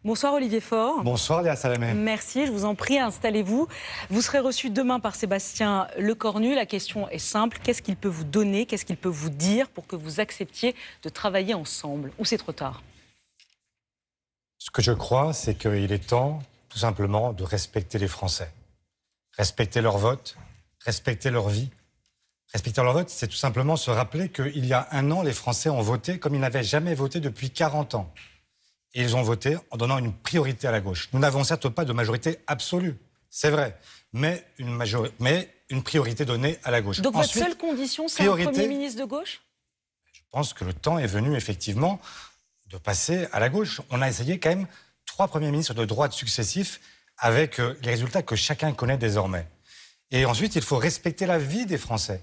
Bonsoir Olivier Faure. Bonsoir Léa Salamé. Merci, je vous en prie, installez-vous. Vous serez reçu demain par Sébastien Lecornu. La question est simple, qu'est-ce qu'il peut vous donner, qu'est-ce qu'il peut vous dire pour que vous acceptiez de travailler ensemble? Ou c'est trop tard? Ce que je crois, c'est qu'il est temps, tout simplement, de respecter les Français. Respecter leur vote, respecter leur vie. Respecter leur vote, c'est tout simplement se rappeler qu'il y a un an, les Français ont voté comme ils n'avaient jamais voté depuis 40 ans. Et ils ont voté en donnant une priorité à la gauche. Nous n'avons certes pas de majorité absolue, c'est vrai, mais une priorité donnée à la gauche. Donc Ensuite, votre seule condition, c'est un Premier ministre de gauche? Je pense que le temps est venu, effectivement, de passer à la gauche. On a essayé quand même 3 premiers ministres de droite successifs avec les résultats que chacun connaît désormais. Et ensuite, il faut respecter la vie des Français.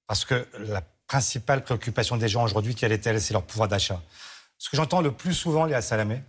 Parce que la principale préoccupation des gens aujourd'hui, quelle est-elle? C'est leur pouvoir d'achat. Ce que j'entends le plus souvent, Léa Salamé,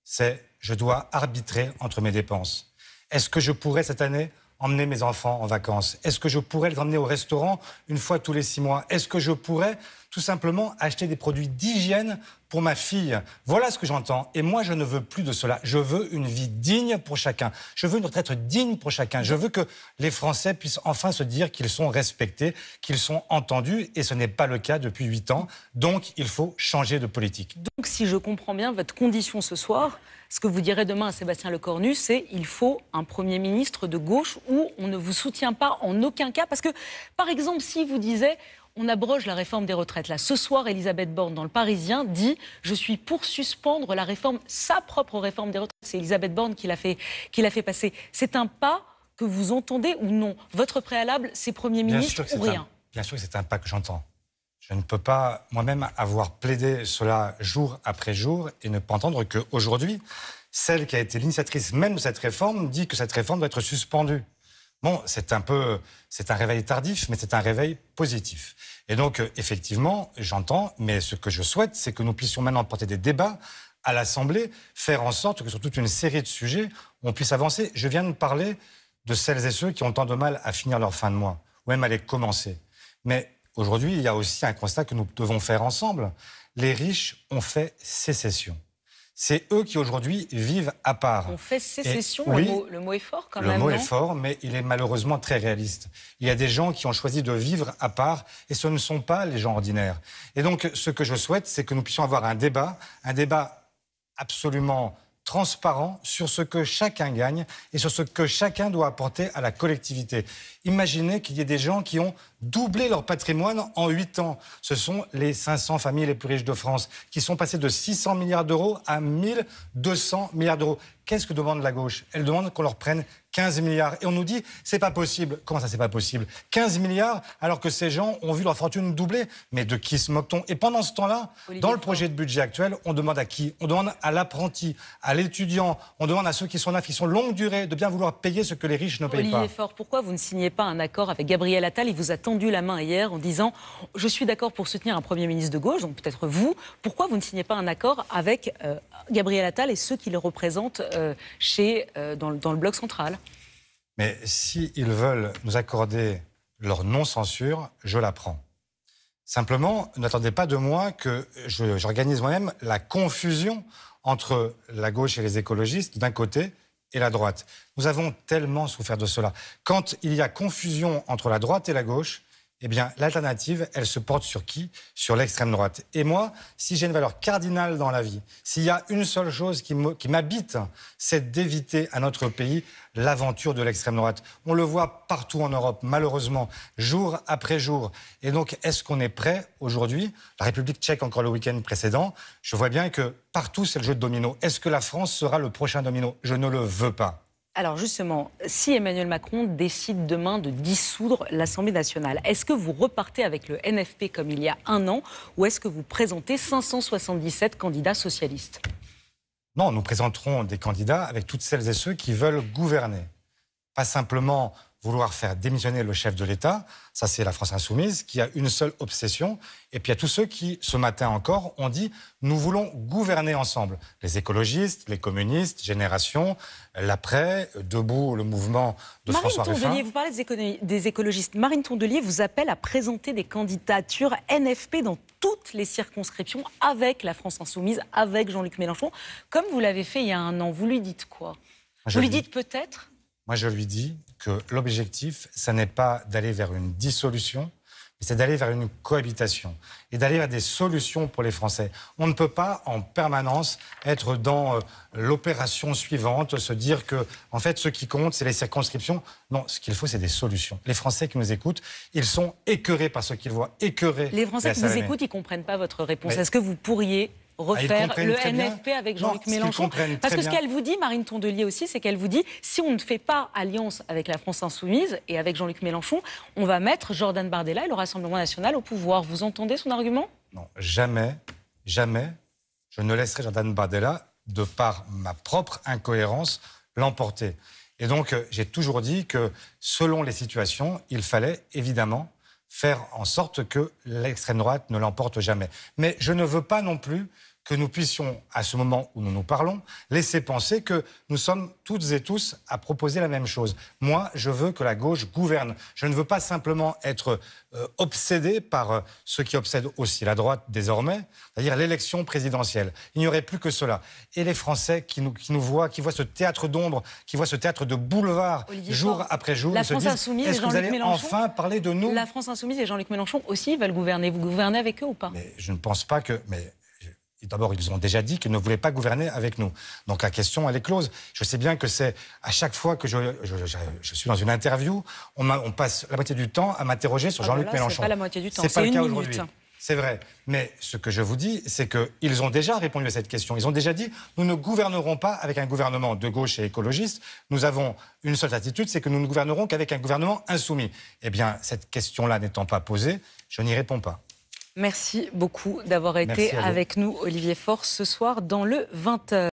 c'est « je dois arbitrer entre mes dépenses ». Est-ce que je pourrais cette année emmener mes enfants en vacances? Est-ce que je pourrais les emmener au restaurant une fois tous les 6 mois? Est-ce que je pourrais tout simplement acheter des produits d'hygiène pour ma fille? Voilà ce que j'entends. Et moi, je ne veux plus de cela. Je veux une vie digne pour chacun. Je veux une retraite digne pour chacun. Je veux que les Français puissent enfin se dire qu'ils sont respectés, qu'ils sont entendus. Et ce n'est pas le cas depuis 8 ans. Donc, il faut changer de politique. Donc, si je comprends bien, votre condition ce soir, ce que vous direz demain à Sébastien Lecornu, c'est il faut un Premier ministre de gauche où on ne vous soutient pas en aucun cas. Parce que, par exemple, si vous disiez on abroge la réforme des retraites. Là, ce soir, Elisabeth Borne, dans Le Parisien, dit « Je suis pour suspendre la réforme, sa propre réforme des retraites ». C'est Elisabeth Borne qui l'a fait passer. C'est un pas que vous entendez ou non? Votre préalable, c'est Premier ministre ou rien? Bien sûr que c'est un pas que j'entends. Je ne peux pas moi-même avoir plaidé cela jour après jour et ne pas entendre qu'aujourd'hui, celle qui a été l'initiatrice même de cette réforme dit que cette réforme doit être suspendue. Bon, c'est un réveil tardif, mais c'est un réveil positif. Et donc, effectivement, j'entends, mais ce que je souhaite, c'est que nous puissions maintenant porter des débats à l'Assemblée, faire en sorte que sur toute une série de sujets, on puisse avancer. Je viens de parler de celles et ceux qui ont tant de mal à finir leur fin de mois, ou même à les commencer. Mais aujourd'hui, il y a aussi un constat que nous devons faire ensemble. Les riches ont fait sécession. C'est eux qui aujourd'hui vivent à part. On fait sécession, oui, le mot est fort quand même. Le mot non est fort, mais il est malheureusement très réaliste. Il y a des gens qui ont choisi de vivre à part et ce ne sont pas les gens ordinaires. Et donc ce que je souhaite, c'est que nous puissions avoir un débat absolument transparent sur ce que chacun gagne et sur ce que chacun doit apporter à la collectivité. Imaginez qu'il y ait des gens qui ont doublé leur patrimoine en 8 ans. Ce sont les 500 familles les plus riches de France qui sont passées de 600 milliards d'euros à 1200 milliards d'euros. Qu'est-ce que demande la gauche? Elle demande qu'on leur prenne 15 milliards. Et on nous dit, c'est pas possible. Comment ça, c'est pas possible? 15 milliards, alors que ces gens ont vu leur fortune doubler. Mais de qui se moque-t-on? Et pendant ce temps-là, dans le projet de budget actuel, on demande à qui? On demande à l'apprenti, à l'étudiant, on demande à ceux qui sont là, qui sont longue durée, de bien vouloir payer ce que les riches ne payent pas. Olivier Faure, pourquoi vous ne signez pas un accord avec Gabriel Attal? Il vous a tendu la main hier en disant « Je suis d'accord pour soutenir un Premier ministre de gauche », donc peut-être vous. Pourquoi vous ne signez pas un accord avec Gabriel Attal et ceux qui le représentent dans le bloc central? Mais s'ils veulent nous accorder leur non-censure, je la prends. Simplement, n'attendez pas de moi que j'organise moi-même la confusion entre la gauche et les écologistes d'un côté et la droite. Nous avons tellement souffert de cela. Quand il y a confusion entre la droite et la gauche, eh bien, l'alternative, elle se porte sur qui? Sur l'extrême droite. Et moi, si j'ai une valeur cardinale dans la vie, s'il y a une seule chose qui m'habite, c'est d'éviter à notre pays l'aventure de l'extrême droite. On le voit partout en Europe, malheureusement, jour après jour. Et donc, est-ce qu'on est prêt aujourd'hui? La République tchèque, encore le week-end précédent, je vois bien que partout, c'est le jeu de domino. Est-ce que la France sera le prochain domino? Je ne le veux pas. Alors justement, si Emmanuel Macron décide demain de dissoudre l'Assemblée nationale, est-ce que vous repartez avec le NFP comme il y a un an ou est-ce que vous présentez 577 candidats socialistes? Non, nous présenterons des candidats avec toutes celles et ceux qui veulent gouverner. pas simplement vouloir faire démissionner le chef de l'État, ça c'est la France insoumise, qui a une seule obsession, et puis il y a tous ceux qui, ce matin encore, ont dit « nous voulons gouverner ensemble ». Les écologistes, les communistes, Génération, l'après, Debout, le mouvement de François Ruffin. Marine Tondelier, vous parlez des écologistes. Marine Tondelier vous appelle à présenter des candidatures NFP dans toutes les circonscriptions avec la France insoumise, avec Jean-Luc Mélenchon, comme vous l'avez fait il y a un an. Vous lui dites quoi? Vous lui dites peut-être? Moi, je lui dis que l'objectif, ça n'est pas d'aller vers une dissolution, mais c'est d'aller vers une cohabitation et d'aller vers des solutions pour les Français. On ne peut pas en permanence être dans l'opération suivante, se dire que, en fait, ce qui compte, c'est les circonscriptions. Non, ce qu'il faut, c'est des solutions. Les Français qui nous écoutent, ils sont écœurés par ce qu'ils voient, écœurés. Les Français qui vous écoutent, ils ne comprennent pas votre réponse. Est-ce que vous pourriez refaire le NFP avec Jean-Luc Mélenchon? Parce que ce qu'elle vous dit, Marine Tondelier aussi, c'est qu'elle vous dit, si on ne fait pas alliance avec la France insoumise et avec Jean-Luc Mélenchon, on va mettre Jordan Bardella et le Rassemblement national au pouvoir. Vous entendez son argument? Non, jamais, jamais, je ne laisserai Jordan Bardella, de par ma propre incohérence, l'emporter. Et donc, j'ai toujours dit que, selon les situations, il fallait évidemment faire en sorte que l'extrême droite ne l'emporte jamais. Mais je ne veux pas non plus que nous puissions, à ce moment où nous nous parlons, laisser penser que nous sommes toutes et tous à proposer la même chose. Moi, je veux que la gauche gouverne. Je ne veux pas simplement être obsédé par ce qui obsède aussi la droite désormais, c'est-à-dire l'élection présidentielle. Il n'y aurait plus que cela. Et les Français qui nous voient, qui voient ce théâtre d'ombre, qui voient ce théâtre de boulevard, Olivier jour Faure, après jour, la se France disent, insoumise est-ce et que vous Jean-Luc allez Mélenchon, enfin parler de nous? La France insoumise et Jean-Luc Mélenchon aussi veulent gouverner. Vous gouvernez avec eux ou pas? Mais je ne pense pas que... D'abord, ils ont déjà dit qu'ils ne voulaient pas gouverner avec nous. Donc la question, elle est close. Je sais bien que c'est à chaque fois que je suis dans une interview, on passe la moitié du temps à m'interroger sur Jean-Luc Mélenchon. C'est pas la moitié du temps, c'est pas le cas aujourd'hui. Minute. C'est vrai. Mais ce que je vous dis, c'est qu'ils ont déjà répondu à cette question. Ils ont déjà dit, nous ne gouvernerons pas avec un gouvernement de gauche et écologiste. Nous avons une seule attitude, c'est que nous ne gouvernerons qu'avec un gouvernement insoumis. Eh bien, cette question-là n'étant pas posée, je n'y réponds pas. Merci beaucoup d'avoir été avec nous, Olivier Faure, ce soir dans le 20h.